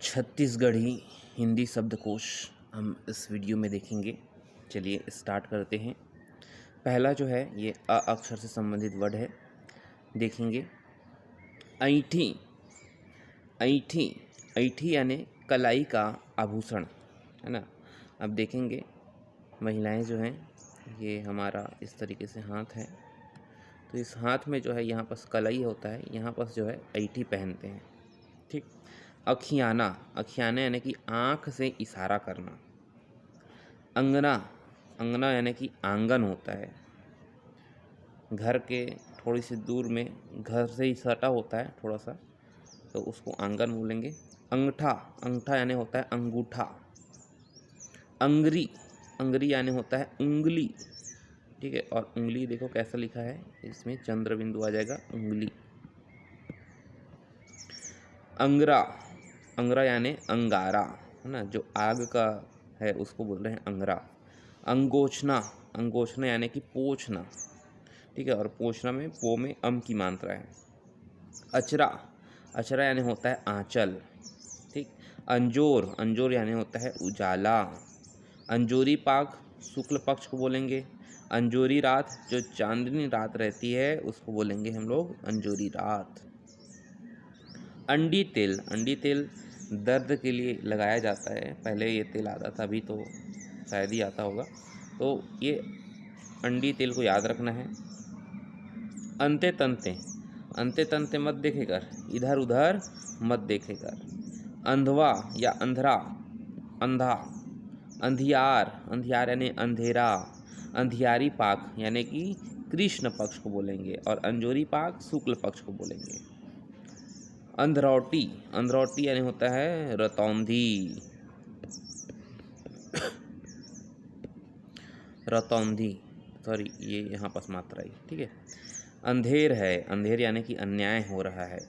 छत्तीसगढ़ी हिंदी शब्दकोश हम इस वीडियो में देखेंगे। चलिए स्टार्ट करते हैं। पहला जो है ये अ अक्षर से संबंधित वर्ड है। देखेंगे ऐंठी। ऐंठी ऐंठी यानी कलाई का आभूषण, है ना। अब देखेंगे महिलाएं जो हैं, ये हमारा इस तरीके से हाथ है, तो इस हाथ में जो है यहाँ पर कलाई होता है, यहाँ पर जो है ऐंठी पहनते हैं। ठीक। अखियाना। अखियाना यानी कि आँख से इशारा करना। अंगना। अंगना यानी कि आंगन होता है। घर के थोड़ी सी दूर में घर से ही सटा होता है थोड़ा सा, तो उसको आंगन बोलेंगे। अंगठा। अंगठा यानी होता है अंगूठा। अंगरी। अंगरी यानी होता है उंगली। ठीक है। और उंगली देखो कैसा लिखा है, इसमें चंद्र बिंदु आ जाएगा, उंगली। अंगरा। अंगरा यानी अंगारा, है ना, जो आग का है उसको बोल रहे हैं अंगरा। अंगोछना। अंगोछना यानी कि पोंछना। ठीक है। और पोंछना में पो में अम की मात्रा है। अचरा। अचरा यानी होता है आंचल। ठीक। अंजोर। अंजोर यानी होता है उजाला। अंजोरी पाक शुक्ल पक्ष को बोलेंगे। अंजोरी रात, जो चांदनी रात रहती है उसको बोलेंगे हम लोग अंजोरी रात। अंडी तेल। अंडी तेल दर्द के लिए लगाया जाता है। पहले ये तेल आता था, अभी तो शायद ही आता होगा। तो ये अंडी तेल को याद रखना है। अंते तंते। अंते तंते मत देखे कर, इधर उधर मत देखे कर। अंधवा या अंधरा, अंधा। अंधियार। अंधियार यानी अंधेरा। अंधियारी पाक यानी कि कृष्ण पक्ष को बोलेंगे, और अंजोरी पाक शुक्ल पक्ष को बोलेंगे। अंधरौटी। अंधरौटी यानी होता है रतौंधी। रतौंधी, सॉरी ये यहाँ पास मात्रा आई। ठीक है। अंधेर है। अंधेर यानी कि अन्याय हो रहा है।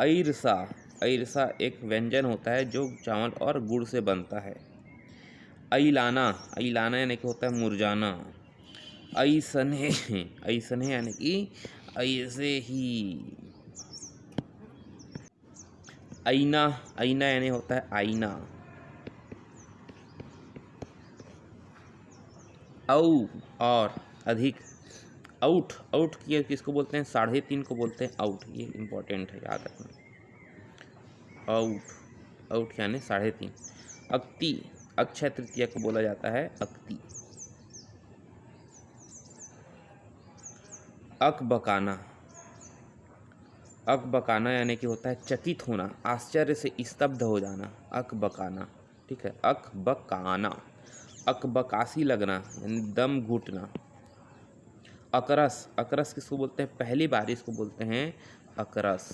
ऐरसा। ऐरसा एक व्यंजन होता है जो चावल और गुड़ से बनता है। ऐलाना। ऐलाना यानी कि होता है मुरझाना। ऐसने। ऐसने यानी कि ऐसे ही। आईना। आईना यानी होता है आईना। औ और अधिक। आउट। आउट किसको बोलते हैं? 3.5 को बोलते हैं आउट। ये इंपॉर्टेंट है, याद रखना। आउट। आउट यानी 3.5। अक्ति। अक्षय तृतीया को बोला जाता है अक्ति। अकबकाना। अकबकाना यानी कि होता है चकित होना, आश्चर्य से स्तब्ध हो जाना। अकबकाना। ठीक है। अकबकाना। अकबकासी लगना यानी दम घुटना। अकरस। अकरस किसको बोलते हैं? पहली बारिश को बोलते हैं अकरस।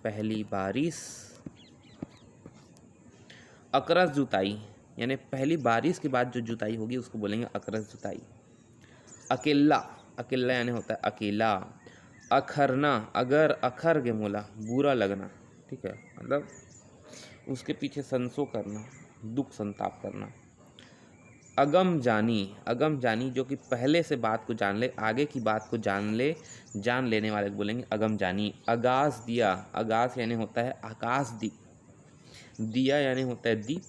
पहली बारिश। अकरस जुताई यानी पहली बारिश के बाद जो जुताई होगी उसको बोलेंगे अकरस जुताई। अकेला। अकेला यानी होता है अकेला। अखरना। अगर अखर के मोला, बुरा लगना। ठीक है। मतलब उसके पीछे संसो करना, दुख संताप करना। अगम जानी। अगम जानी जो कि पहले से बात को जान ले, आगे की बात को जान लेने वाले को बोलेंगे अगम जानी। आगास दिया। आगास यानी होता है आकाश दीप। दिया यानी होता है दीप।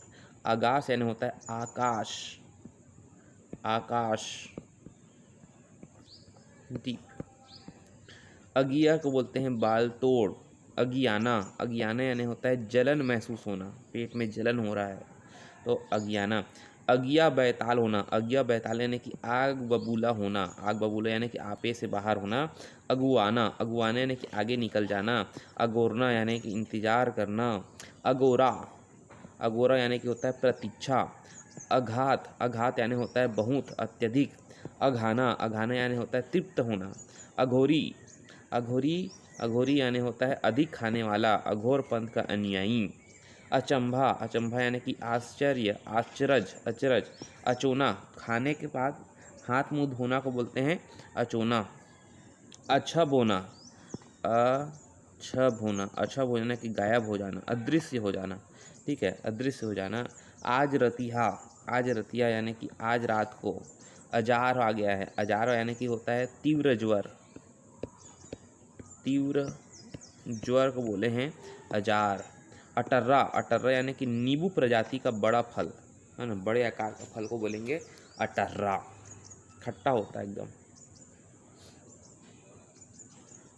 आगास यानी होता है आकाश। आकाश दीप। अगिया को बोलते हैं बाल तोड़। अगियाना। अगियाना यानी होता है जलन महसूस होना, पेट में जलन हो रहा है तो अगियाना। अगिया बैताल होना। अगिया बैताल यानी कि आग बबूला होना। आग बबूला यानी कि आपे से बाहर होना। अगुआना। अगुआना यानी कि आगे निकल जाना। अगोरना यानी कि इंतजार करना। अगोरा। अगोरा यानी कि होता है प्रतीक्षा। अघात। अघात यानी होता है बहुत, अत्यधिक। अघाना। अघाना यानी होता है तृप्त होना। अघोरी। अघोरी। अघोरी यानी होता है अधिक खाने वाला, अघोर पंथ का अनुयायी। अचंभा। अचंभा यानी कि आश्चर्य, आश्चर्य, अचरज। अचोना। खाने के बाद हाथ मुंह धोना को बोलते हैं अचोना। अछब होना। अछब होना। अछब हो जाना कि गायब हो जाना, अदृश्य हो जाना। ठीक है। अदृश्य हो जाना। आज रतिहा। आज रतिया यानी कि आज रात को। अजार आ गया है। अजार यानी कि होता है तीव्र ज्वर। तीव्र ज्वर को बोले हैं अजार। अटर्रा, अटर्रा यानी कि नींबू प्रजाति का बड़ा फल, है ना, बड़े आकार का फल को बोलेंगे अटर्रा, खट्टा होता है एकदम।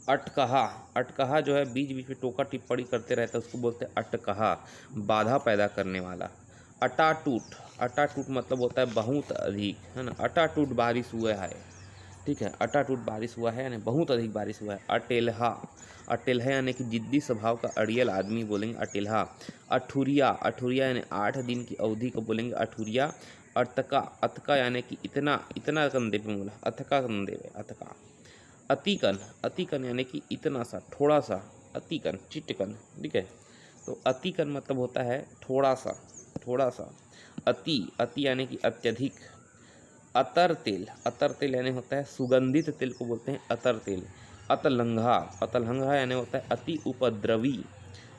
अटकहा, अटकहा जो है बीच बीच में टोका टिप्पणी करते रहता है, उसको बोलते हैं अटकहा, बाधा पैदा करने वाला। अटाटूट, अटाटूट मतलब होता है बहुत अधिक, है ना, अटाटूट बारिश हुआ है, ठीक है, अटाटूट बारिश हुआ है यानी बहुत अधिक बारिश हुआ है। अटेल्हा, अटेल्हा यानी कि जिद्दी स्वभाव का अड़ियल आदमी बोलेंगे अटेल्हा। अठुरिया, अठुरिया यानी 8 दिन की अवधि को बोलेंगे अठुरिया। अतका, अतका यानी कि इतना, इतना कंधे पे बोला, अतका कंधे पे, अतका। अतिकन, अतिकन यानी कि इतना सा, थोड़ा सा, अतिकन, चिटकन, ठीक है, तो अतिकन मतलब होता है थोड़ा सा, थोड़ा सा। अति, अति यानी कि अत्यधिक। अतर तेल, अतर तेल यानी होता है सुगंधित तेल को बोलते हैं अतर तेल। अतलंघा, अतलंघा यानी होता है अति उपद्रवी।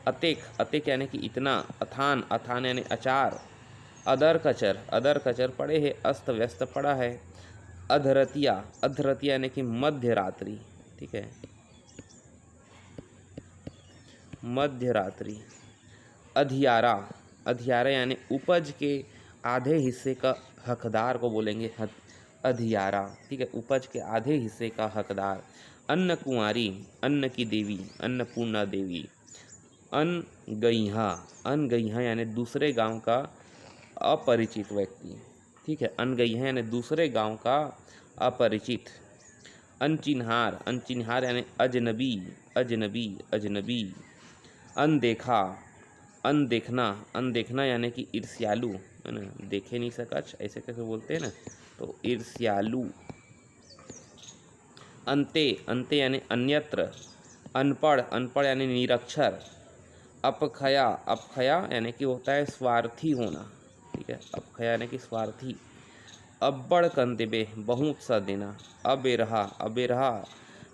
अतेक, अतेक यानी कि इतना। अथान, अथान यानी अचार। अदर कचर, अदर कचर पड़े है, अस्त व्यस्त पड़ा है। अधरतिया, अधरतिया यानी कि मध्य रात्रि, ठीक है, मध्य रात्रि। अधियारा, अधियारा यानी उपज के आधे हिस्से का हकदार को बोलेंगे अधियारा, ठीक है, उपज के आधे हिस्से का हकदार। अन्न कुंवारी, अन्न की देवी, अन्नपूर्णा देवी। अनगइहा, अनगइहा यानी दूसरे गांव का अपरिचित व्यक्ति, ठीक है, अनगइहा यानी दूसरे गांव का अपरिचित। अनचिन्हार, अनचिन्हार यानी अजनबी, अजनबी, अजनबी। अनदेखा, अनदेखना, अनदेखना यानी कि ईर्ष्यालु, है ना, देखे नहीं सकच ऐसे कैसे बोलते हैं ना, तो ईर्ष्यालु। अंते, अंते यानी अन्यत्र। अनपढ़, अनपढ़ यानी निरक्षर। अपखया, अपखया यानी कि होता है स्वार्थी होना, ठीक है, अपखया यानी कि स्वार्थी। अब्बड़ कंदिबे, बहुत सा देना। अबेरहा, अबेरहा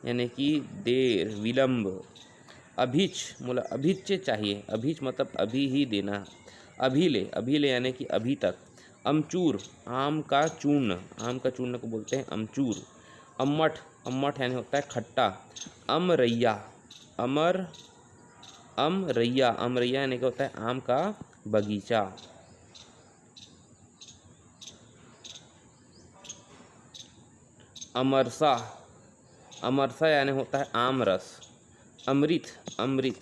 यानी कि देर, विलंब। अभिच, बोला अभिच चाहिए, अभिच मतलब अभी ही देना। अभिले, अभिले यानी कि अभी तक। अमचूर, आम का चूर्ण, आम का चूर्ण को बोलते हैं अमचूर। अम्मठ, अम्मठ यानी होता है खट्टा। अमरैया, अमर, अमरैया, अमरैया यानी कि होता है आम का बगीचा। अमरसा, अमरसा यानी होता है आम रस। अमृत, अमृत,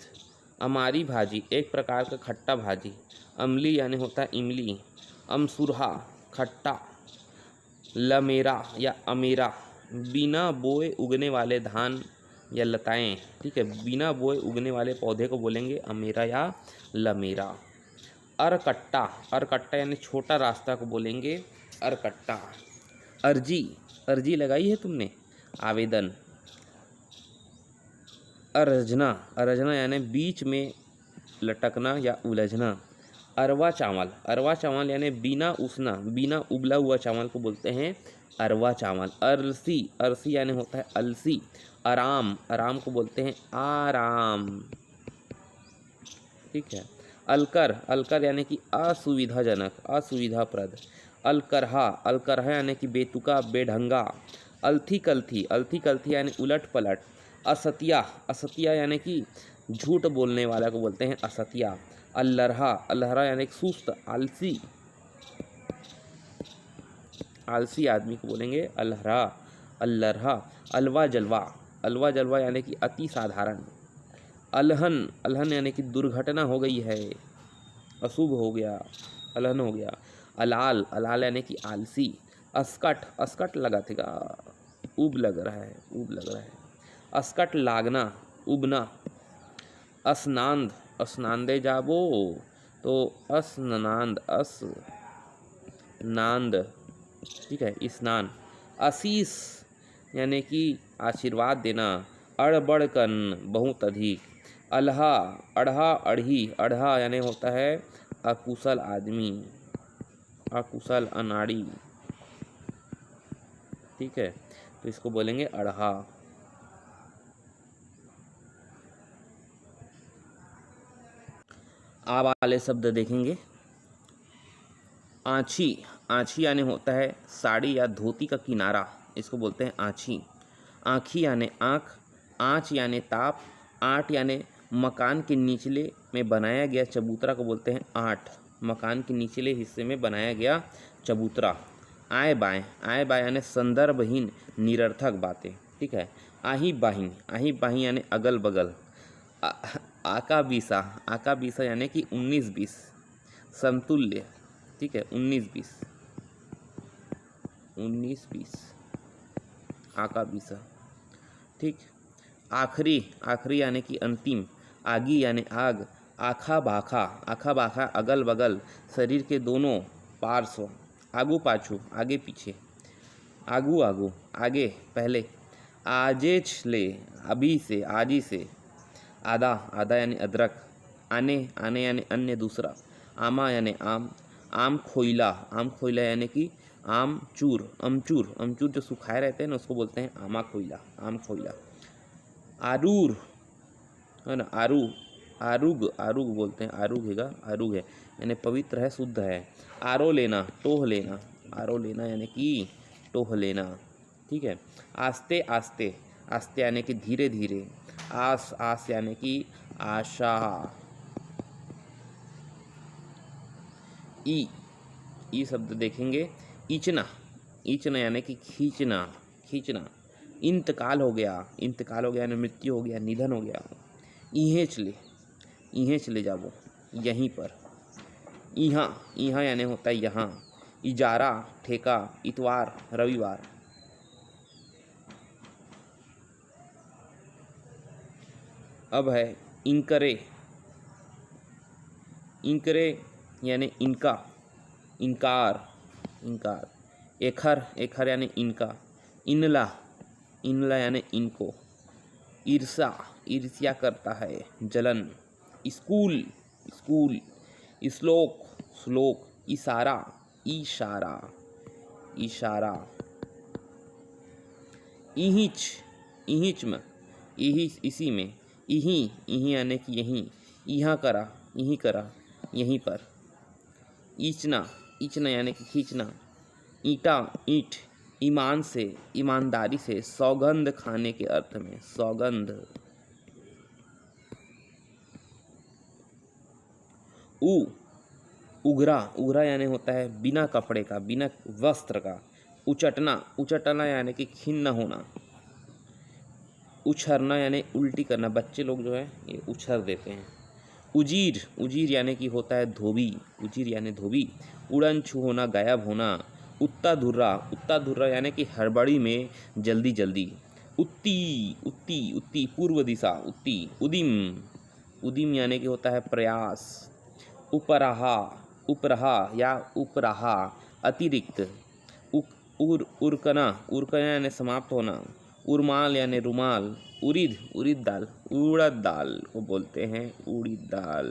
अमारी भाजी, एक प्रकार का खट्टा भाजी। अमली यानी होता है इमली। अमसुरहा, खट्टा। लमेरा या अमेरा, बिना बोए उगने वाले धान या लताएं, ठीक है, बिना बोए उगने वाले पौधे को बोलेंगे अमेरा या लमेरा। अरकट्टा, अरकट्टा यानी छोटा रास्ता को बोलेंगे अरकट्टा। अर्जी, अर्जी लगाई है तुमने, आवेदन। अरजना, अरजना यानी बीच में लटकना या उलझना। अरवा चावल, अरवा चावल यानी बिना उसना, बिना उबला हुआ चावल को बोलते हैं अरवा चावल। अरसी, अरसी यानी होता है अलसी। आराम, आराम को बोलते हैं आराम, ठीक है। अलकर, अलकर यानी कि असुविधाजनक, असुविधाप्रद। अलकरहा, अलकरहा यानी कि बेतुका, बेढंगा। अलथी कलथी, अलथी कलथी यानी उलट पलट। असतिया, असतिया यानी कि झूठ बोलने वाला को बोलते हैं असतिया। अल्लरहा, अल्लरहा यानी सुस्त, आलसी, आलसी आदमी को बोलेंगे अल्हरा, अल्लरहा। अलवा जलवा, अलवा जलवा यानी कि अति साधारण। अलहन, अलहन यानी कि दुर्घटना हो गई है, अशुभ हो गया, अलहन हो गया। अलाल, अलाल यानी कि आलसी। अस्कट, अस्कट लगातेगा, उब लग रहा है, उब लग रहा है। अस्कट लागना, उबना। असनांद, असनांदे जाबो, तो असनांद, अस नांद, ठीक है, स्नान। आशीष यानी कि आशीर्वाद देना। अड़बड़कन, बहुत अधिक। अल्हा, अढ़ा, अढ़ी, अढ़ा यानी होता है अकुशल आदमी, अकुशल, अनाड़ी, ठीक है, तो इसको बोलेंगे अढ़ा। आ वाले शब्द देखेंगे। आँची, आँची यानी होता है साड़ी या धोती का किनारा, इसको बोलते हैं आँची। आँखी यानी आँख। आँच यानी ताप। आँट यानी मकान के निचले में बनाया गया चबूतरा को बोलते हैं आठ। मकान के निचले हिस्से में बनाया गया चबूतरा। आए बाएँ यानी संदर्भहीन निरर्थक बातें, ठीक है। आही बाही यानी अगल बगल। आका बीसा यानी कि 19-20 समतुल्य, ठीक है। 19-20 आका बीसा, ठीक। आखिरी यानी कि अंतिम। आगी यानी आग। आखा बाखा अगल बगल, शरीर के दोनों पार्श्व। आगू पाछू आगे पीछे। आगू आगे पहले। आजेच ले अभी से आजी से। आधा यानी अदरक। आने यानी अन्य दूसरा। आमा यानी आम। आम खोइला यानी कि अमचूर जो सुखाए रहते हैं ना उसको बोलते हैं आम खोइला। आरूर है ना, आरूग बोलते हैं। आरूग है यानी पवित्र है, शुद्ध है। आरो लेना यानी कि टोह लेना, ठीक है। आस्ते यानी कि धीरे धीरे। आस यानी कि आशा। ई शब्द देखेंगे। इचना यानी कि खींचना। इंतकाल हो गया यानी मृत्यु हो गया, निधन हो गया। इहें चले जाबो, यहीं पर। यहाँ यानी होता है यहाँ। इजारा ठेका, इतवार रविवार। अब है इनकरे यानी इनकार। एखर यानी इनका। इनला यानी इनको। ईर्ष्या करता है, जलन। स्कूल श्लोक। इशारा इसी में। इही यानी कि यहीं। यहाँ करा यहीं पर। ईचना यानी कि खींचना। ईंट ईमान से, ईमानदारी से। सौगंध खाने के अर्थ में, सौगंध। उगरा यानी होता है बिना कपड़े का, बिना वस्त्र का। उचटना यानी कि खिन्न होना। उछरना यानी उल्टी करना। बच्चे लोग जो है ये उछर देते हैं। उजीर यानी कि होता है धोबी। उड़न छू होना, गायब होना। उत्ता धुर्रा यानी कि हड़बड़ी में, जल्दी। उत्ती पूर्व दिशा, उत्ती। उदिम यानी कि होता है प्रयास। उपरहा या उपराहा अतिरिक्त। उरकना यानी समाप्त होना। उर्माल यानी रुमाल। उड़द दाल को बोलते हैं उड़द दाल।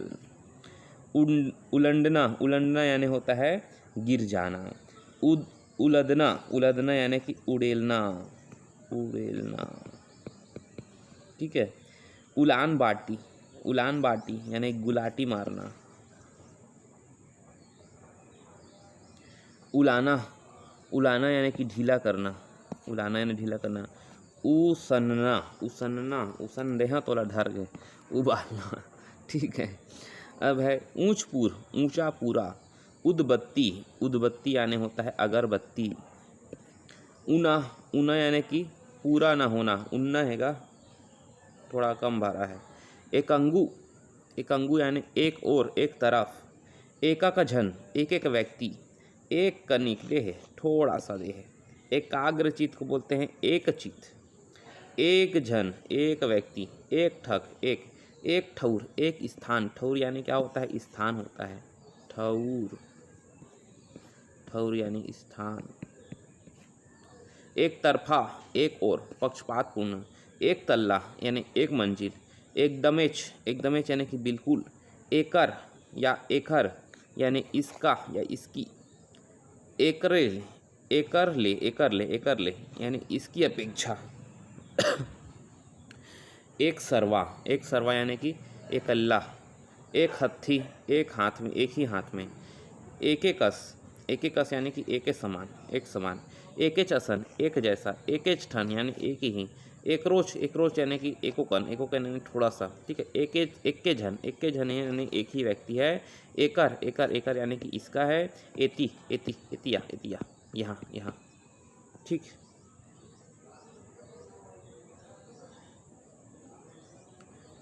उलंडना यानी होता है गिर जाना। उलदना यानी कि उड़ेलना, ठीक है। उलान बाटी यानी गुलाटी मारना। उलाना यानी कि ढीला करना। उसन देहा तोला ढर गए, उबालना, ठीक है। अब है ऊंचा पूरा। उदबत्ती यानी होता है अगरबत्ती। ऊना यानी कि पूरा ना होना। उन्ना हैगा थोड़ा कम भरा है। एकंगू यानी एक और, एक तरफ। एका का झन एक व्यक्ति। एक कनिक देह थोड़ा सा देह। एकाग्रचित को बोलते हैं एकचित। एक जन एक व्यक्ति। एक ठक एक ठौर एक स्थान। ठौर यानी क्या होता है? स्थान होता है। ठौर यानी स्थान। एक तरफा एक और, पक्षपातपूर्ण। एक तल्ला यानी एक मंजिल। एकदमेच यानी कि बिल्कुल। एकर या एकर यानी इसका या इसकी। एकर ले यानी इसकी अपेक्षा। एक सरवा यानी कि एकल्ला। एक हत्थी एक हाथ में, एक ही हाथ में। एकेकस यानी कि एक समान। एक चसन एक जैसा। एकेच ठन यानी एक ही। एकरोच, एकरोच यानी कि एकोकन, एकोकन यानी थोड़ा सा, ठीक है। एक के झन यानी एक ही व्यक्ति है। एकर, एकर, एकर यानी कि इसका है। एति, एति, एतिया, एतिया, यहाँ, यहाँ, ठीक।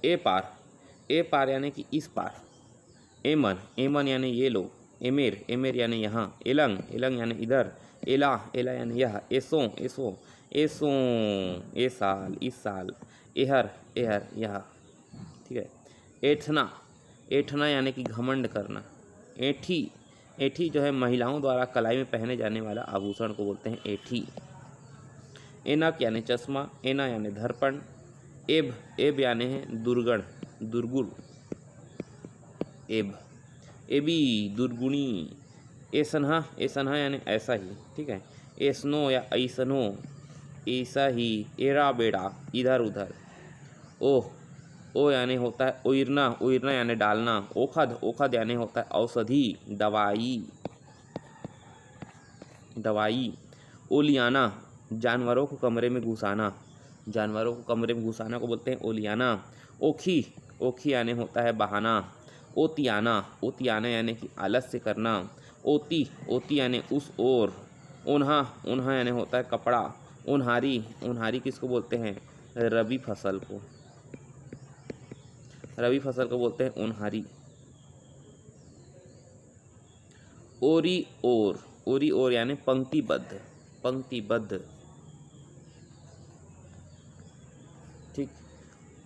ए पार, ए पार यानी कि इस पार। एमन, एमन यानी ये लोग। एमेर, एमेर यानी यहाँ। एलंग, एलंग यानी इधर। एला, एला यानी यह। एसो, एसो, एसो, ए साल, इस साल। एहर, एहर, यह, ठीक है। एठना, एठना यानी कि घमंड करना। ऐठी, ऐठी जो है महिलाओं द्वारा कलाई में पहने जाने वाला आभूषण को बोलते हैं ऐठी। एनक यानी चश्मा। एना यानी दर्पण। एब, एब यानी है दुर्गण, दुर्गुण। एब, एबी, दुर्गुणी। एसनहा, एसनहा यानी ऐसा ही, ठीक है। एसनो या ऐसनो, ऐसा ही। एरा बेड़ा, इधर उधर। ओह, ओ यानी होता है ओइरना, ओइरना यानी डालना। ओखद, ओखद यानी होता है औषधि, दवाई, दवाई। ओलियाना, जानवरों को कमरे में घुसाना, जानवरों को कमरे में घुसाना को बोलते हैं ओलियाना। ओखी, ओखी यानी होता है बहाना। ओतियाना, ओतियाना यानी कि आलस्य करना। ओती, ओती यानी उस ओर। ओन्हा, ओन्हा यानी होता है कपड़ा। ओन्हारी, ओन्हारी किसको बोलते हैं? रबी फसल को, रबी फसल को बोलते हैं ओन्हारी। ओरी ओर, ओरी ओर यानी पंक्तिबद्ध, पंक्तिबद्ध, ठीक।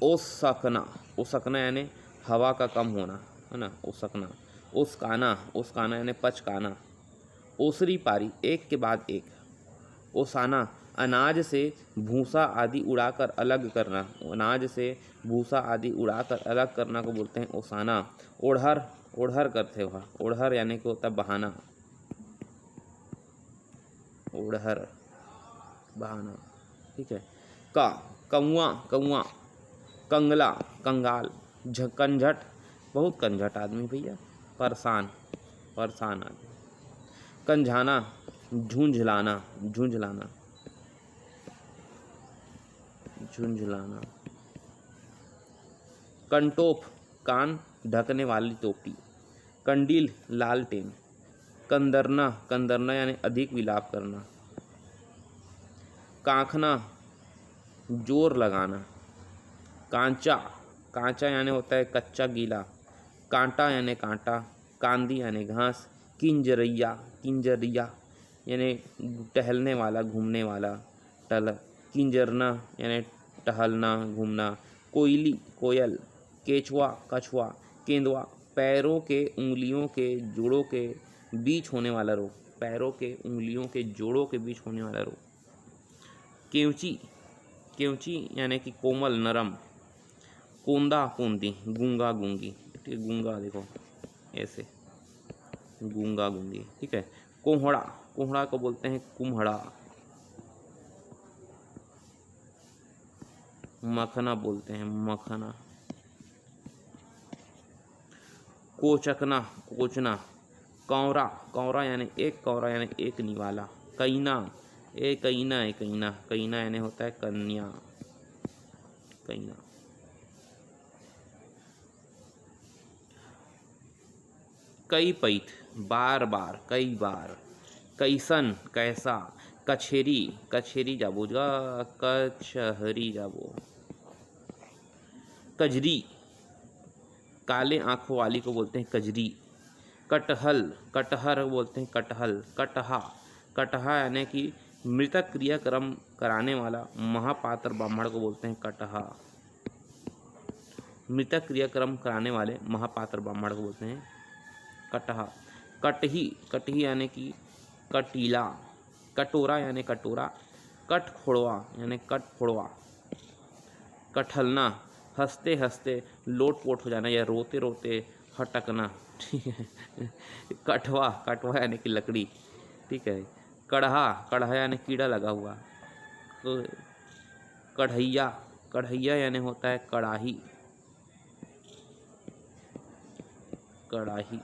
ओसकना, ओसकना यानी हवा का कम होना, है ना, ओसकना। ओसकाना, ओसकाना यानी पचकाना। ओसरी पारी, एक के बाद एक। ओसाना, अनाज से भूसा आदि उड़ाकर अलग करना, अनाज से भूसा आदि उड़ाकर अलग करना को बोलते हैं ओसाना। ओढ़हर, ओढ़हर करते हुआ, ओढ़हर यानी कि होता है बहाना, ओढ़हर, बहाना, ठीक है। का, कौआ, कौआ। कंगला, कंगाल। कंझट, बहुत कंझट आदमी भैया। परेशान, परेशान आदमी। कंझाना, झुंझलाना, झुंझलाना, झुंझलाना। कंटोप, कान ढकने वाली टोपी। कंडील, लालटेन। कंदरना, कंदरना यानी अधिक विलाप करना। कांखना, जोर लगाना। कांचा, कांचा यानी होता है कच्चा गीला। कांटा यानी कांटा। कांदी यानी घास। किंजरैया, किंजरिया यानी टहलने वाला, घूमने वाला, टहल। किंजरना यानी टहलना, घूमना। कोयली, कोयल। केचुआ, कछुआ। केंदुआ, पैरों के उंगलियों के जोड़ों के बीच होने वाला रोग, पैरों के उंगलियों के जोड़ों के बीच होने वाला रोग। केवची, केवची यानी कि कोमल, नरम। कोंदा, कोंदी। गूंगा, गूंगी, ठीक है। गूंगा देखो ऐसे, गूंगा, गूंगी, ठीक है। कोहड़ा, कोहड़ा को बोलते हैं कुम्हड़ा। मखना बोलते हैं मखना। कोचकना, कोचना। कौरा, कौरा यानी एक, कौरा यानी एक निवाला। कैना, ए कैना, ए कैना, कैना यानी होता है कन्या, कैना। कई पैठ, बार बार, कई बार। कैसन, कैसा। कछेरी, कछेरी जाबो जा, कचहरी जाबो। कजरी, काले आंखों वाली को बोलते हैं कजरी। कटहल, कटहर बोलते हैं कटहल। कटहा, कटहा यानी कि मृतक क्रियाक्रम कराने वाला महापात्र ब्राह्मण को बोलते हैं कटहा। मृतक क्रियाक्रम कराने वाले महापात्र ब्राह्मण को बोलते हैं कटहा। कटही, कटही यानी कि कटीला। कटोरा यानी कटोरा। कटखोड़वा यानी कटफोड़वा। कटहलना, हंसते हंसते लोटपोट हो जाना या रोते रोते हटकना, ठीक है। कटवा, कटवा यानी कि लकड़ी, ठीक है। कढ़हा, कढ़ा यानी कीड़ा लगा हुआ। कढ़ैया, कढ़ैया यानी होता है कड़ाही, कड़ाही।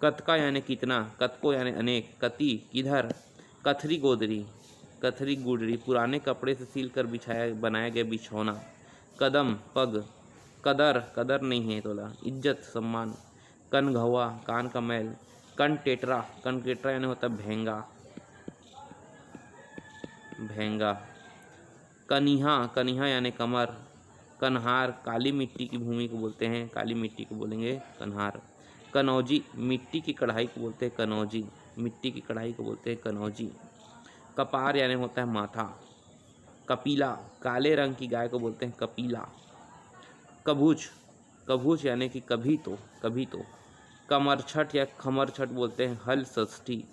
कतका यानी कितना। कतको यानी अनेक। कति, किधर। कथरी गोदरी, कथरी गुडरी, पुराने कपड़े से सील कर बिछाया बनाया गया बिछौना। कदम पग, कदर कदर नहीं है तोला, इज्जत सम्मान। कनघवा कान का मैल। कन टेटरा यानी होता है भेंगा, भेंगा। कनिहा, कनिहा यानी कमर। कन्हार काली मिट्टी की भूमि को बोलते हैं, काली मिट्टी को बोलेंगे कन्हार। कनौजी मिट्टी की कढ़ाई को बोलते हैं कनौजी, मिट्टी की कढ़ाई को बोलते हैं कनौजी। कपार यानी होता है माथा। कपीला काले रंग की गाय को बोलते हैं कपीला। कभूच, कभूच यानी कि कभी तो, कभी तो। कमरछठ या खमरछठ बोलते हैं हल षष्ठी,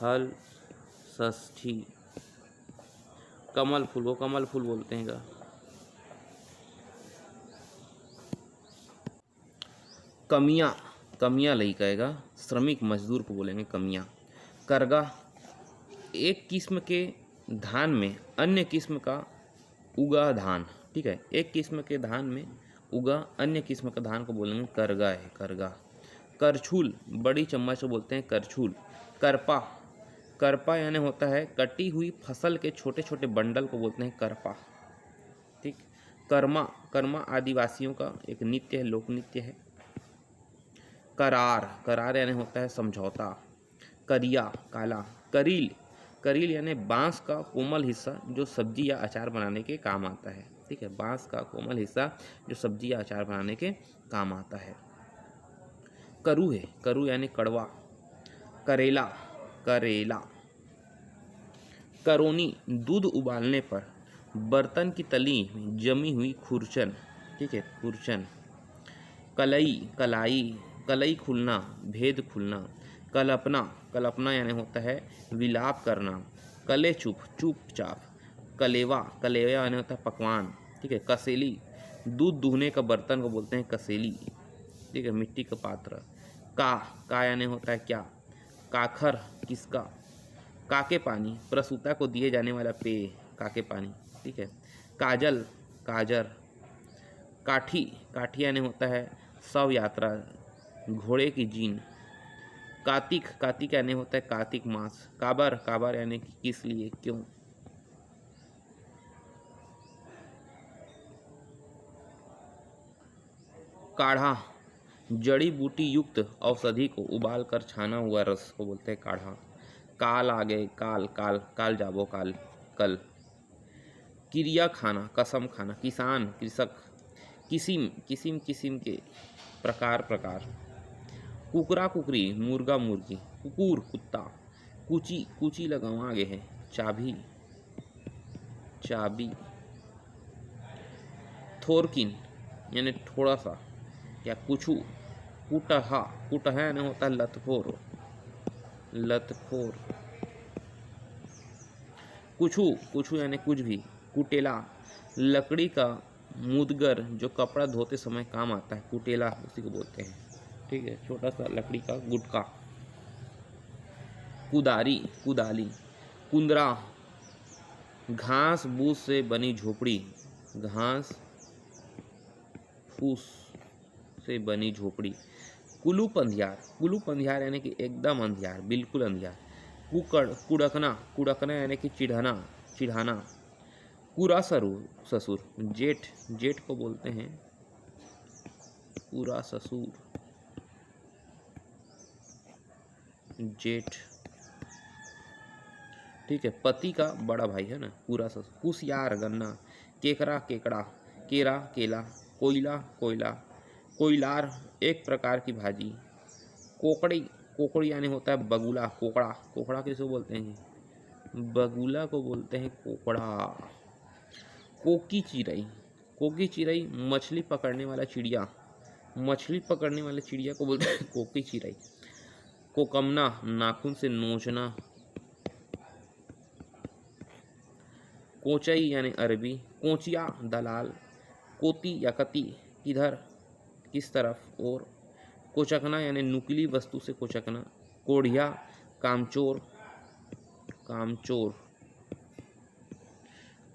हल षष्ठी। कमल फूल को कमल फूल बोलते हैं। कमियाँ, कमियाँ लई कहेगा, श्रमिक मजदूर को बोलेंगे कमियाँ। करगा एक किस्म के धान में अन्य किस्म का उगा धान, ठीक है, एक किस्म के धान में उगा अन्य किस्म का धान को बोलेंगे करगा है, करगा। करछुल बड़ी चम्मच को बोलते हैं करछुल। करपा, करपा यानी होता है कटी हुई फसल के छोटे छोटे बंडल को बोलते हैं करपा, ठीक। कर्मा, कर्मा आदिवासियों का एक नृत्य है, लोक नृत्य है। करार, करार यानी होता है समझौता। करिया काला। करील, करील यानी बांस का कोमल हिस्सा जो सब्जी या अचार बनाने के काम आता है, ठीक है, बांस का कोमल हिस्सा जो सब्जी या अचार बनाने के काम आता है। करू है, करू यानी कड़वा। करेला, करेला। करोनी दूध उबालने पर बर्तन की तली में जमी हुई खुरचन, ठीक है, खुरचन। कलई, कलाई, कलई खुलना, भेद खुलना। कल्पना, कल्पना यानी होता है विलाप करना। कले चुप, चुपचाप। कलेवा, कलेवा यानी होता है पकवान, ठीक है। कसेली दूध दूहने का बर्तन को बोलते हैं कसेली, ठीक है, मिट्टी का पात्र। का यानी होता है क्या। काखर किसका। काके पानी प्रसूता को दिए जाने वाला पेय, काके पानी, ठीक है। काजल, काजर। काठी, काठी यानी होता है शव यात्रा, घोड़े की जीन। कातिक, कातिक यानी होता है कार्तिक मास। काबर, काबर यानी कि किस लिए, क्यों। काढ़ा जड़ी बूटी युक्त औषधि को उबाल कर छाना हुआ रस को बोलते हैं काढ़ा। काल आ गए, काल, काल, काल जाबो, काल, कल। क्रिया खाना, कसम खाना। किसान, कृषक। किसिम, किसिम किसिम के, प्रकार प्रकार। कुकरा कुकरी, मुर्गा मुर्गी। कुकुर कुत्ता। कुची, कुची लगावा आगे है। चाबी, चाबी। थोरकिन यानी थोड़ा सा या कुछू। कुटहा, कुटहा यानी होता है लतखोर, लतखोर। कुछू, कुछू यानी कुछ भी। कुटेला लकड़ी का मुदगर जो कपड़ा धोते समय काम आता है, कुटेला उसी को बोलते हैं, ठीक है, छोटा सा लकड़ी का गुटका। कुदारी, कुदाली। कुंदरा घास फूस से बनी झोपड़ी, घास फूस से बनी झोपड़ी। कुलूप अंधियार, कुलूप अंधियार यानी कि एकदम अंधियार, बिल्कुल अंधियार। कुकड़, कुड़कना, कुड़कना यानी कि चिढ़ाना, चिढ़ाना। पूरा ससुर, जेठ, जेठ को बोलते हैं पूरा ससुर, जेठ, ठीक है, पति का बड़ा भाई है ना, पूरा ससुर। कुसियार गन्ना। केकरा, केकड़ा। केरा, केला। कोयला, कोयला। कोयलार एक प्रकार की भाजी। कोकड़ी, कोकड़ी यानी होता है बगुला, कोकड़ा, कोकड़ा किसे बोलते हैं, बगुला को बोलते हैं कोकड़ा। कोकी चिड़ई, कोकी चिड़ई मछली पकड़ने वाला चिड़िया, मछली पकड़ने वाले चिड़िया को बोलते हैं कोकी चिड़ई। कोकमना नाखून से नोचना। कोचई यानी अरबी। कोचिया दलाल। कोती या कती किधर, किस तरफ, और। कोचकना यानी नुकीली वस्तु से कोचकना। कोढ़िया कामचोर, कामचोर।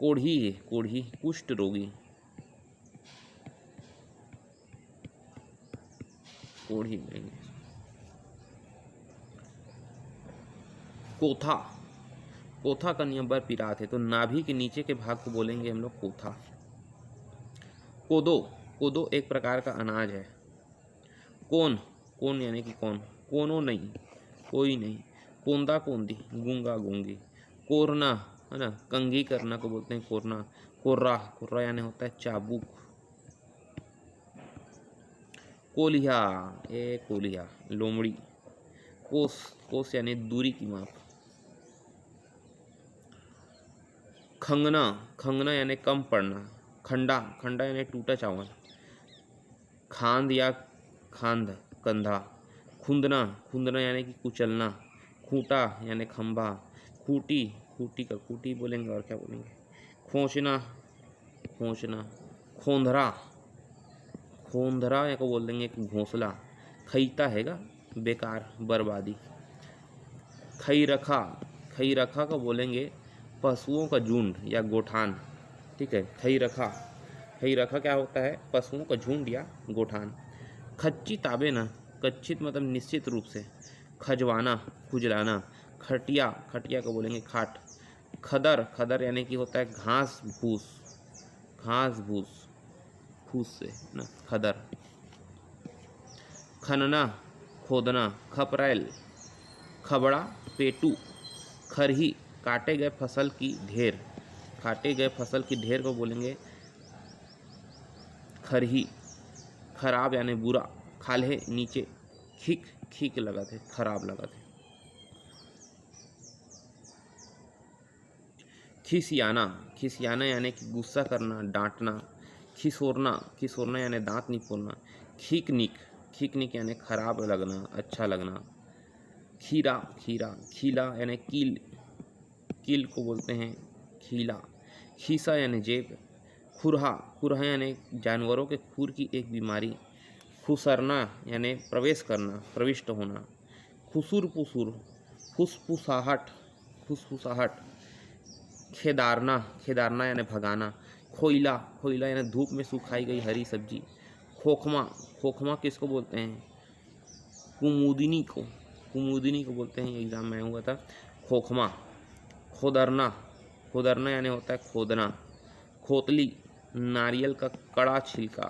कोढ़ी है, कोढ़ी कुष्ठ रोगी, कोढ़ी नहीं। कोथा, कोथा कन्यबर पिरात है, तो नाभि के नीचे के भाग को बोलेंगे हम लोग कोथा। कोदो, कोदो एक प्रकार का अनाज है। कोन, कोन यानी कि कौन, कोनो नहीं, कोई नहीं। कोंदा कोंदी, गूंगा गूंगी। कोरना है ना, कंघी करना को बोलते हैं कोरना। कोर्रा, कोर्रा यानी होता है चाबुक। कोलिया, ए कोलिया, लोमड़ी। कोस, कोस यानी दूरी की माप। खंगना, खंगना यानी कम पड़ना। खंडा, खंडा यानी टूटा चावल। खांद या खांद, कंधा। खुंदना, खुंदना यानी कि कुचलना। खूंटा यानी खंभा। खूटी, खूटी का खूटी बोलेंगे, और क्या बोलेंगे। खोचना, खोचना। खोंधरा, खोंधरा या को बोल देंगे कि घोंसला। खईता हैगा, बेकार, बर्बादी। खई रखा, खई रखा को बोलेंगे पशुओं का झुंड या गोठान। ठीक है, खई रखा, खई रखा क्या होता है, पशुओं का झुंड या गोठान। खच्ची ताबे ना, कच्चित मतलब निश्चित रूप से। खजवाना, खुजलाना। खटिया, खटिया को बोलेंगे खाट। खदर, खदर यानी कि होता है घास भूस, घास भूस, फूस से ना, खदर। खनना, खोदना। खपरैल, खबड़ा, पेटू। खरही, काटे गए फसल की ढेर, काटे गए फसल की ढेर को बोलेंगे खरही। खराब यानी बुरा। खाल्हे, नीचे। खीक, खीक लगा थे, खराब लगा थे। खिसियाना, खिसियाना यानी कि गुस्सा करना, डांटना। खिसोरना, खिसोरना यानी दांत निपोरना। खीकनिक, खीकनिक यानी खराब लगना, अच्छा लगना। खीरा, खीरा, खीला यानी कील, कील को बोलते हैं खीला। खीसा यानी जेब। खुरहा, खुरहा यानी जानवरों के खुर की एक बीमारी। खुसरना यानी प्रवेश करना, प्रविष्ट होना। खुसुर पुसुर, फुसफुसाहट, फुसफुसाहट। खेदारना, खेदारना यानी भगाना। खोइला, खोइला यानी धूप में सुखाई गई हरी सब्जी। खोखमा, खोखमा किसको बोलते हैं, कुमुदिनी को, कुमुदिनी को बोलते हैं, एग्जाम में हुआ था। खोखमा। खोदरना, खोदरना यानी होता है खोदना। खोतली, नारियल का कड़ा छिलका।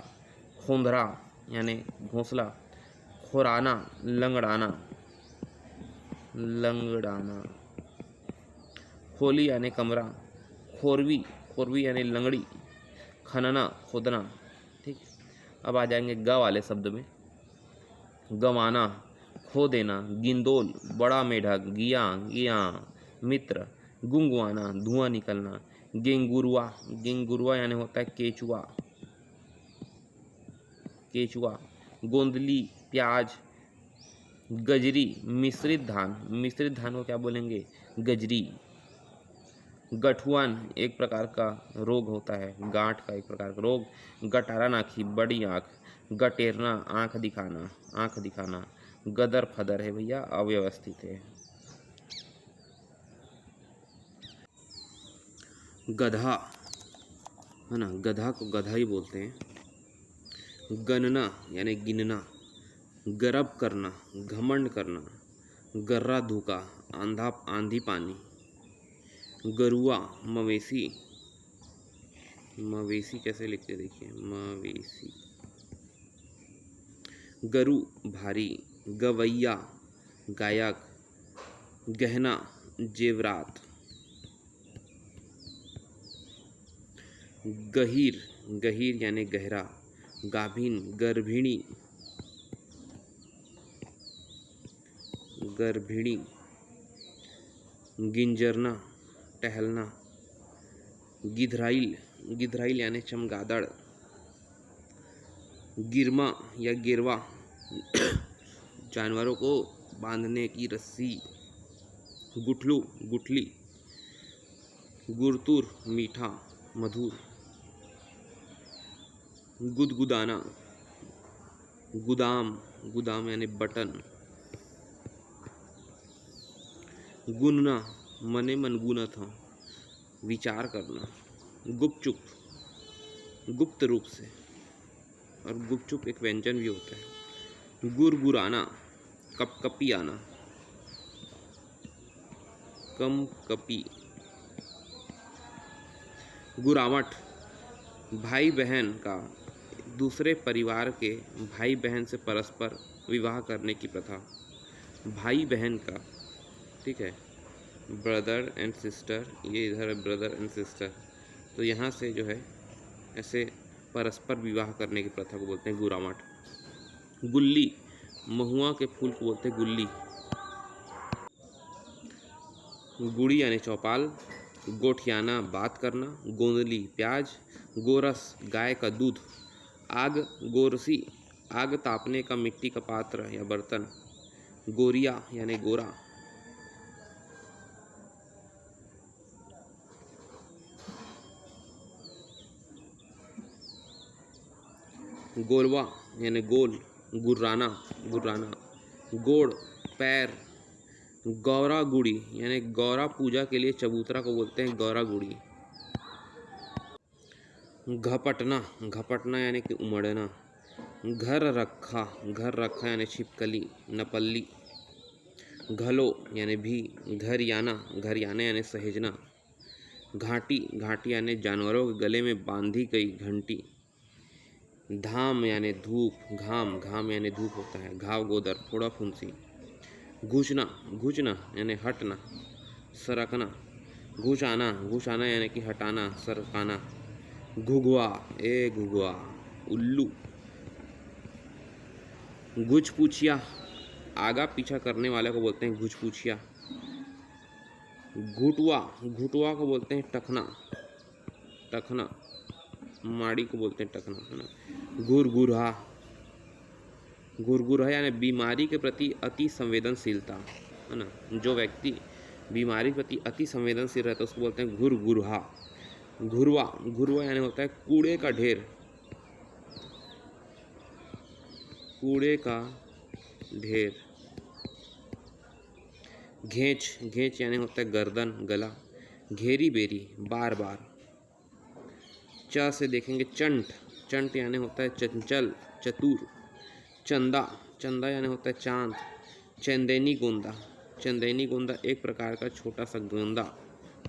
खोंधरा यानी घोंसला। खोराना, लंगड़ाना, लंगड़ाना। खोली यानी कमरा। खोरवी, खोरवी यानी लंगड़ी। खनना, खोदना। ठीक, अब आ जाएंगे ग वाले शब्द में। गंवाना, खो देना। गिंदोल, बड़ा मेढक। गिया, गिया, मित्र। गुंगवाना, धुआं निकलना। गेंगुरुआ, गेंगुरुआ यानी होता है केचुआ, केचुआ। गोंदली, प्याज। गजरी, मिश्रित धान, मिश्रित धान को क्या बोलेंगे, गजरी। गठुअन एक प्रकार का रोग होता है, गांठ का एक प्रकार का रोग। गटारा नाखी, बड़ी आँख। गटेरना, आँख दिखाना, आँख दिखाना। गदर फदर है भैया, अव्यवस्थित है। गधा है ना, गधा को गधा ही बोलते हैं। गणना यानी गिनना। गरब करना, घमंड करना। गर्रा धूका, आंधा आंधी पानी। गरुआ, मवेशी, मवेशी कैसे लिखते देखिए, मवेशी। गरु, भारी। गवैया, गायक। गहना, जेवरात। गहीर, गहीर यानी गहरा। गाभिन, गर्भिणी, गर्भिणी। गिंजरना, टहलना। गिधराइल, गिधराइल यानी चमगादड़। गिरमा या गिरवा, जानवरों को बांधने की रस्सी। गुठलू, गुठली। गुरतुर, मीठा, मधुर। गुदगुदाना, गुदाम, गुदाम यानी बटन। गुनना, मने मन गुनत था, विचार करना। गुपचुप, गुप्त रूप से, और गुपचुप एक व्यंजन भी होता है। गुरगुराना, कपकपी आना। कम कपी, गुरावट, भाई बहन का दूसरे परिवार के भाई बहन से परस्पर विवाह करने की प्रथा। भाई बहन का, ठीक है, ब्रदर एंड सिस्टर, ये इधर है ब्रदर एंड सिस्टर, तो यहाँ से जो है ऐसे परस्पर विवाह करने की प्रथा को बोलते हैं गुरावट। गुल्ली, महुआ के फूल को बोलते हैं गुल्ली। गुड़ी यानी चौपाल। गोठियाना, बात करना। गोंदली, प्याज। गोरस, गाय का दूध। आग गोरसी, आग तापने का मिट्टी का पात्र या बर्तन। गोरिया यानी गोरा। गोलवा यानी गोल। गुर्राना, गुर्राना। गोड़, पैर। गौरा गुड़ी यानी गौरा पूजा के लिए चबूतरा को बोलते हैं गौरा गुड़ी। घपटना, घपटना यानी कि उमड़ना। घर रखा, घर रखा यानी छिपकली, नपल्ली। घलो यानी भी। घरयाना, घरयाना यानी सहेजना। घाटी, घाटी यानी जानवरों के गले में बांधी गई घंटी। धाम यानी धूप। घाम, घाम यानी धूप होता है। घाव, गोदर, फोड़ा, फुंसी। घुसना, घुसना यानी हटना, सरकना। घुसाना, घुसाना यानी कि हटाना, सरकाना। घुघुआ, ए घुघुआ, उल्लू। गुजपूछिया, आगा पीछा करने वाले को बोलते हैं गुजपूछिया। घुटुआ, घुटुआ को बोलते हैं टखना, टखना। माड़ी को बोलते हैं टखना, है ना। घुरघुरा, घुरघुरा यानी बीमारी के प्रति अति संवेदनशीलता, है ना। जो व्यक्ति बीमारी के प्रति अति संवेदनशील रहता है उसको बोलते हैं घुरघुरा। घुरवा, घुरवा यानी होता है कूड़े का ढेर, कूड़े का ढेर। घेंच, घेंच यानी होता है गर्दन, गला। घेरी बेरी, बार बार। च से देखेंगे चंट, चंट यानी होता है चंचल, चतुर। चंदा, चंदा यानी होता है चांद। चंदेनी गोंदा, चंदेनी गोंदा एक प्रकार का छोटा सा गेंदा,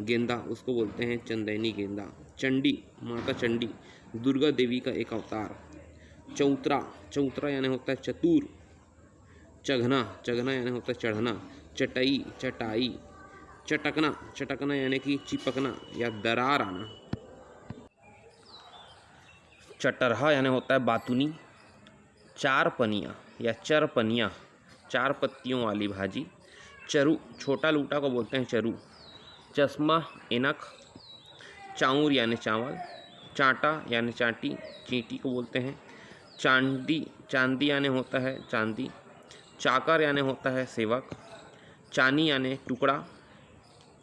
गेंदा उसको बोलते हैं चंदेनी गेंदा। चंडी, माता चंडी, दुर्गा देवी का एक अवतार। चौतरा, चौतरा यानी होता है चतुर। चघना, चघना यानी होता है चढ़ना। चटई, चटाई। चटकना, चटकना यानी कि चिपकना या दरार आना। चटरहा यानी होता है बातुनी। चार पनिया या चरपनिया, चार पत्तियों वाली भाजी। चरु, छोटा लूटा को बोलते हैं चरु। चश्मा, ऐनक। चाउर यानी चावल। चांटा यानी चांटी, चींटी को बोलते हैं। चांदी, चांदी यानी होता है चांदी। चाकर यानी होता है सेवक। चानी यानी टुकड़ा।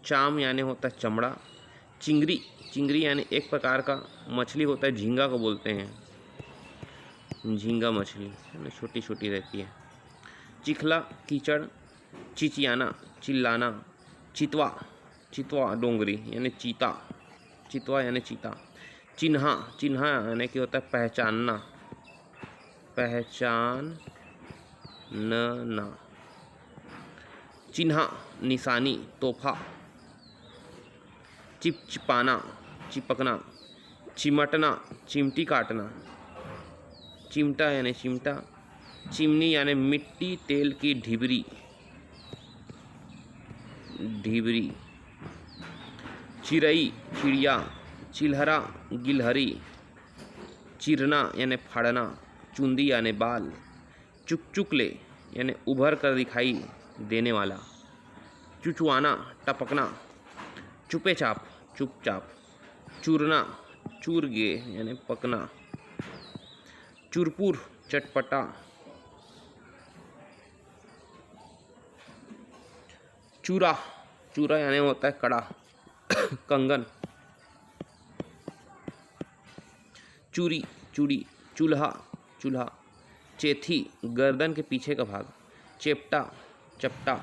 चाम यानी होता है चमड़ा। चिंगरी, चिंगरी यानी एक प्रकार का मछली होता है, झींगा को बोलते हैं, झींगा मछली, है ना, छोटी छोटी रहती है। चिखला, कीचड़। चिचियाना, चिल्लाना। चितवा, चितवा डोंगरी यानी चीता, चितवा यानी चीता। चिन्हा, चिन्हा यानी कि होता है पहचानना, पहचानना। चिन्हा, निशानी, तोहफा। चिपचिपाना, चिपकना। चिमटना, चिमटी काटना। चिमटा यानी चिमटा। चिमनी यानी मिट्टी तेल की ढिबरी, ढिबरी। चिरई, चिड़िया। चिल्हरा, गिलहरी। चिरना यानी फाड़ना। चुंदी यानी बाल। चुकचुकले यानी उभर कर दिखाई देने वाला। चुचुआना, टपकना। चुपे चाप, चुपचाप। चूरना, चूरगे यानी पकना। चुरपुर, चटपटा। चूरा, चूरा यानी होता है कड़ा, कंगन। चूरी, चूड़ी। चूल्हा, चूल्हा। चेथी, गर्दन के पीछे का भाग। चेप्टा, चपटा।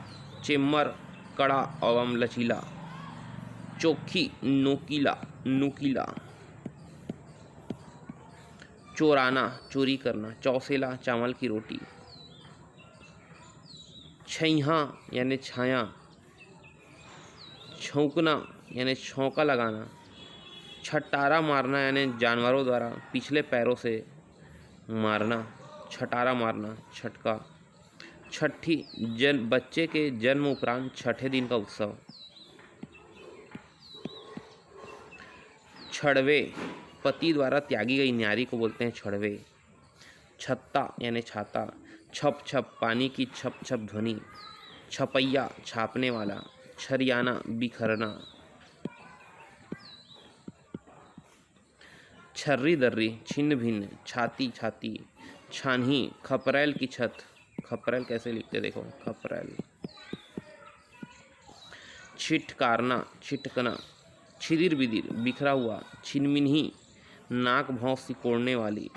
चेम्मर, कड़ा एवं लचीला। चोखी, नोकीला, नुकीला। चोराना, चोरी करना। चौसेला, चावल की रोटी। छैहा यानी छाया। छौंकना यानी छौंका लगाना। छटारा मारना यानी जानवरों द्वारा पिछले पैरों से मारना, छटारा मारना, छटका। छठी, बच्चे के जन्म उपरांत छठे दिन का उत्सव। छड़वे, पति द्वारा त्यागी गई न्यारी को बोलते हैं छड़वे। छत्ता यानी छाता। छप छप, पानी की छप छप ध्वनि। छपैया, छापने वाला। छरियाना, बिखरना। छर्री दर्री, छिन्न भिन्न। छाती छाती। छानही, खपरैल की छत। खपरैल कैसे लिखते देखो, खपरैल। छिटकारना, छिटकना। छिदिर बिदिर, बिखरा हुआ। छिनमिन्ही, नाक भौं सिकोड़ने वाली।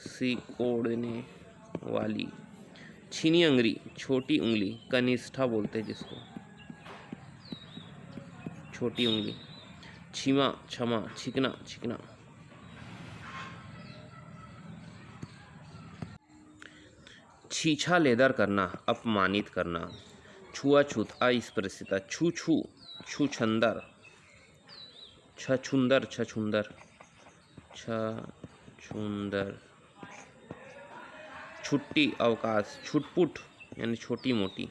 सिकोड़ने वाली। छीनी अंगरी, छोटी उंगली। कनिष्ठा बोलते हैं जिसको, छोटी उंगली। छीमा, क्षमा। छिकना, छिकना। छीछा लेदर करना, अपमानित करना। छुआछूत, अस्पृश्यता। छू छू, छूछंदर। छछुंदर, छछुंदर। छछुंदर। छुट्टी, अवकाश। छुटपुट यानी छोटी मोटी।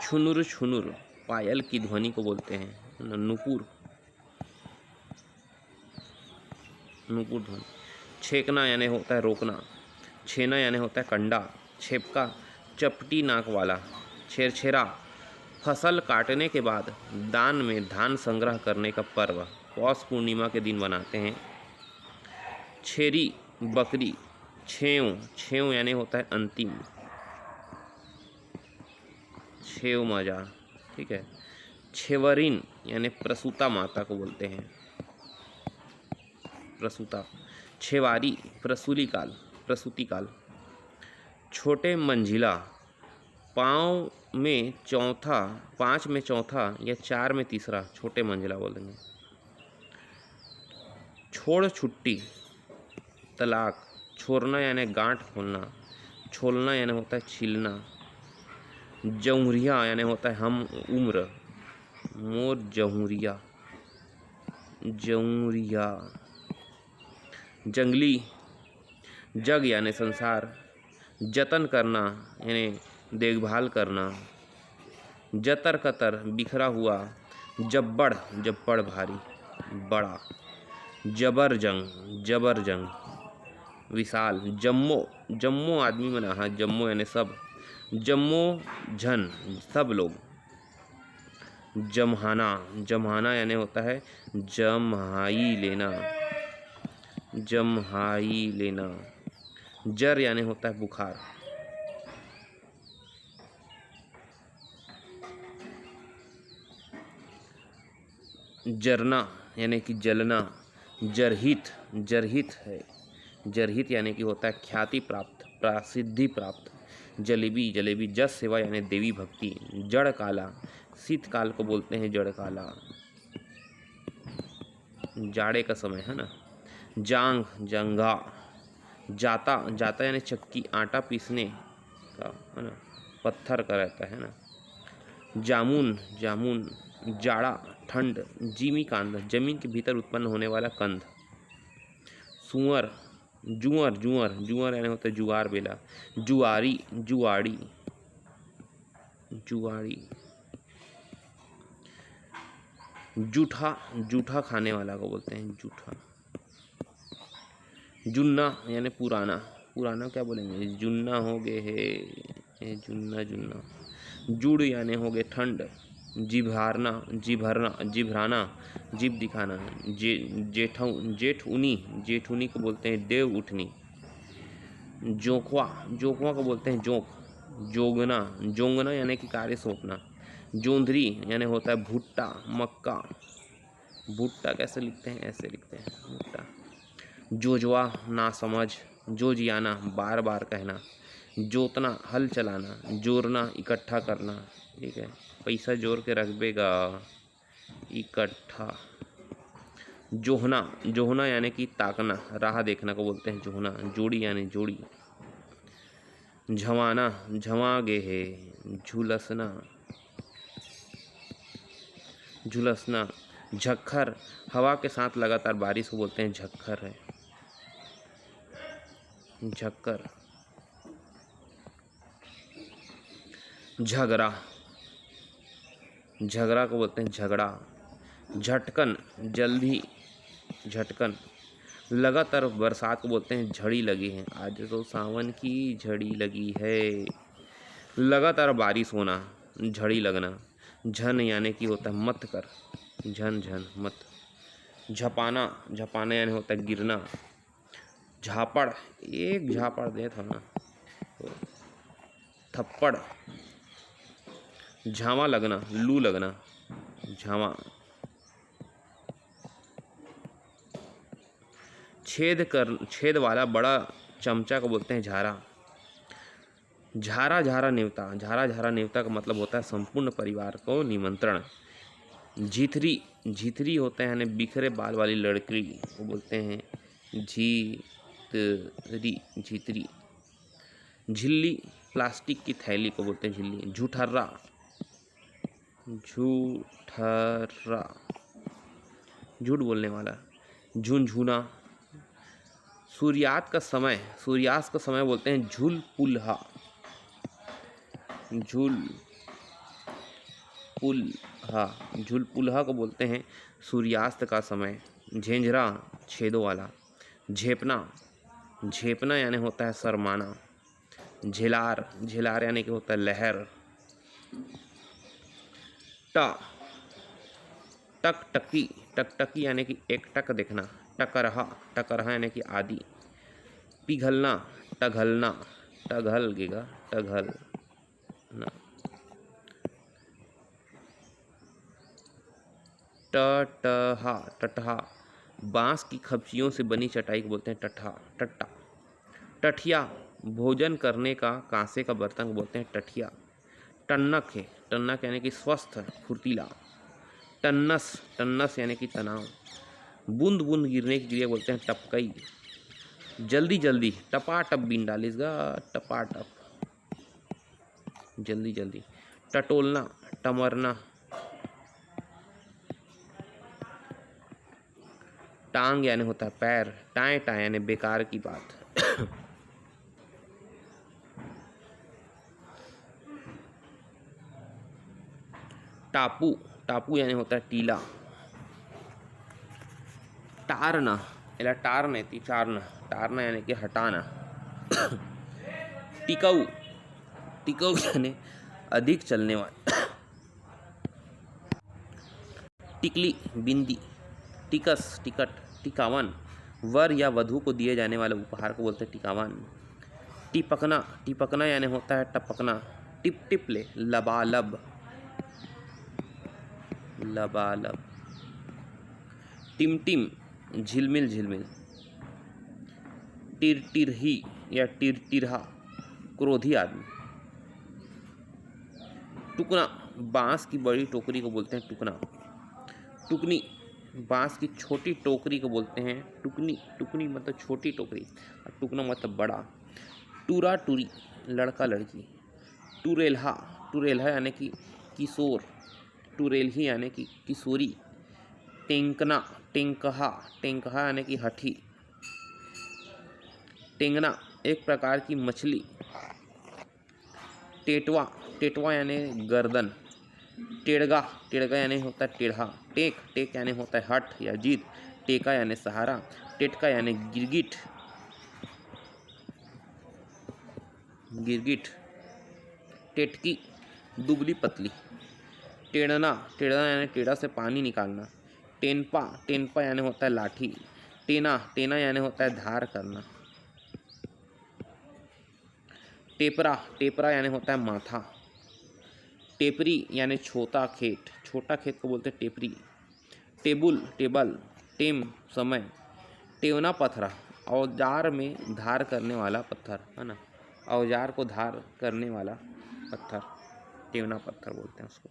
छुनुर छुनुर, पायल की ध्वनि को बोलते हैं नुपुर, नुपुर ध्वनि। छेकना यानी होता है रोकना। छेना यानी होता है कंडा। छेपका, चपटी नाक वाला। छेरछेरा, फसल काटने के बाद दान में धान संग्रह करने का पर्व, पौष पूर्णिमा के दिन बनाते हैं। छेरी, बकरी। छेव, छेव यानी होता है अंतिम, छेव मजा, ठीक है। छेवरिन यानी प्रसूता माता को बोलते हैं, प्रसूता। छेवारी, प्रसूली काल, प्रसूति काल। छोटे मंझिला, पाँच में चौथा या 4 में तीसरा, छोटे मंझिला बोलेंगे। छोड़ छुट्टी, तलाक। छोड़ना यानी गांठ खोलना। छोलना यानी होता है छीलना। जौहरिया यानी होता है हम उम्र, मोर जौहरिया, जौहरिया। जंगली, जग यानी संसार। जतन करना यानी देखभाल करना। जतर कतर, बिखरा हुआ। जब्बड़, जब्बड़ भारी, बड़ा। जबरजंग, जबरजंग, विशाल। जम्मो, जम्मो आदमी बना, हाँ जम्मो यानी सब। जम्मो झन, सब लोग। जमहाना, जमहाना यानी होता है जम्हाई लेना, जम्हाई लेना। जर यानी होता है बुखार। जरना यानी कि जलना। जरहित, जरहित है, जरहित यानी कि होता है ख्याति प्राप्त, प्रसिद्धि प्राप्त। जलेबी, जलेबी। जस सेवा यानी देवी भक्ति। जड़ काला, शीतकाल को बोलते हैं जड़ काला, जाड़े का समय है ना। जांग, जंगा। जाता, जाता यानी चक्की, आटा पीसने का है ना, पत्थर का रहता है ना। जामुन, जामुन। जाड़ा, ठंड। जीमी कांद, जमीन के भीतर उत्पन्न होने वाला कंद। सुअर, जुअर, जुअर, जुअर यानी होता है जुआर बेला। जुआरी, जुआड़ी, जुआड़ी। जूठा, जूठा खाने वाला को बोलते हैं जूठा। जुन्ना यानी पुराना, पुराना क्या बोलेंगे, जुन्ना हो गए है, जुन्ना जुन्ना। जुड़ यानी हो गए ठंड। जिभारना, जिभरना, जिभराना, जीभ दिखाना। जेठ उनी, जेठुनी को बोलते हैं देव उठनी। जोंकवा, जोंकवा को बोलते हैं जोंक। जोगना, जोंगना यानी कि कार्य सौंपना। जोंधरी यानी होता है भुट्टा, मक्का। भुट्टा कैसे लिखते हैं, ऐसे लिखते हैं भुट्टा। जोजवा, नासमझ। जोजियाना, बार बार कहना। जोतना, हल चलाना। जोरना, इकट्ठा करना, ठीक है, पैसा जोड़ के रख देगा, इकट्ठा। जोहना, जोहना यानी कि ताकना, राह देखना को बोलते हैं जोहना। जोड़ी यानी जोड़ी। झवाना, झवा गे है, झुलसना। झुलसना। झक्खर, हवा के साथ लगातार बारिश को बोलते हैं झक्खर है, झक्कर। झगड़ा, झगड़ा को बोलते हैं झगड़ा। झटकन, जल्दी, झटकन। लगातार बरसात को बोलते हैं झड़ी लगी है, आज तो सावन की झड़ी लगी है। लगातार बारिश होना, झड़ी लगना। झन यानी कि होता है मत कर, झन झन मत। झपाना, झपाना यानी होता है गिरना। झापड़, एक झापड़ दे था ना, तो थप्पड़। झावा लगना, लू लगना, झावा। छेद वाला बड़ा चमचा को बोलते हैं झारा। झारा झारा नेवता, झारा झारा नेवता का मतलब होता है संपूर्ण परिवार को निमंत्रण। झिथरी, झिथरी होते हैं यानी बिखरे बाल वाली लड़की को बोलते हैं झिथरी, झिथरी। झिल्ली, प्लास्टिक की थैली को बोलते हैं झिल्ली। झूठर्रा, झूठर्रा, झूठ बोलने वाला। झुनझुना। सूर्यास्त का समय, सूर्यास्त का समय बोलते हैं झुल पुल्हा, झुल पुल्हा। झुल पुल्हा को बोलते हैं सूर्यास्त का समय। झेंझरा, छेदों वाला। झेपना, झेपना यानी होता है शर्माना। झेलार, झेलार यानी कि होता है लहर। टकटकी, टकटकी यानी कि एक टक देखना। टकरहा, टकरहा यानी कि आदि। पिघलना, टघलना, टघल गेगा, टघल ना। टटहा, टटहा। बांस की खपचियों से बनी चटाई को बोलते हैं टठा, टट्टा। टठिया, भोजन करने का कांसे का बर्तन को बोलते हैं टठिया। टन्नक है, टन्नक यानी कि स्वस्थ, फुर्तीला। टन्नस, टन्नस यानी कि तनाव। बूंद बूंद गिरने की क्रिया बोलते हैं टपकई। जल्दी जल्दी, टपाटप बीन डालिसगा, टपाटप, जल्दी जल्दी। टटोलना, टमरना। टांग यानी होता है पैर। टाए टाए यानी बेकार की बात। टापू, टापू यानी होता है टीला। टारना, याला टारना ती चारना, टारना यानी कि हटाना। टिकाऊ, टिकाऊ यानी अधिक चलने वाला। टिकली, बिंदी। टिकस, टिकट। टिकावन, वर या वधु को दिए जाने वाले उपहार को बोलते हैं टिकावन। टिपकना, टिपकना यानी होता है टपकना। टिप टिप ले, लबालब, लबालब। टिमटिम, झिलमिल झिलमिल। टिरटिरही या टिरटिरहा, क्रोधी आदमी। टुकना, बांस की बड़ी टोकरी को बोलते हैं टुकना। टुकनी, बांस की छोटी टोकरी को बोलते हैं टुकनी। टुकनी मतलब छोटी टोकरी और टुकना मतलब बड़ा। टूरा टूरी, लड़का लड़की। टूरेल्हा, टूरेल्हा यानी कि किशोर। टूरेल्ही यानी कि किशोरी। टेंकना, टेंकहा, टेंकहा यानी कि हठी। टेंगना, एक प्रकार की मछली। टेटवा, टेटवा यानी गर्दन। टेड़गा, टेड़गा यानी होता है टेढ़ा। टेक, टेक यानी होता है हठ या जीत। टेका यानी सहारा। टेटका यानी गिरगिट, गिरगिट। टेटकी, दुबली पतली। टेढ़ना, टेढ़ना यानी टेढ़ा से पानी निकालना। टेनपा, टेनपा यानी होता है लाठी। टेना, टेना यानी होता है धार करना। टेपरा, टेपरा यानी होता है माथा। टेपरी यानी छोटा खेत, छोटा खेत को बोलते हैं टेपरी। Table, table. टेम, समय। टेवना पत्थरा, औजार में धार करने वाला पत्थर है ना, औजार को धार करने वाला पत्थर टेवना पत्थर बोलते हैं उसको।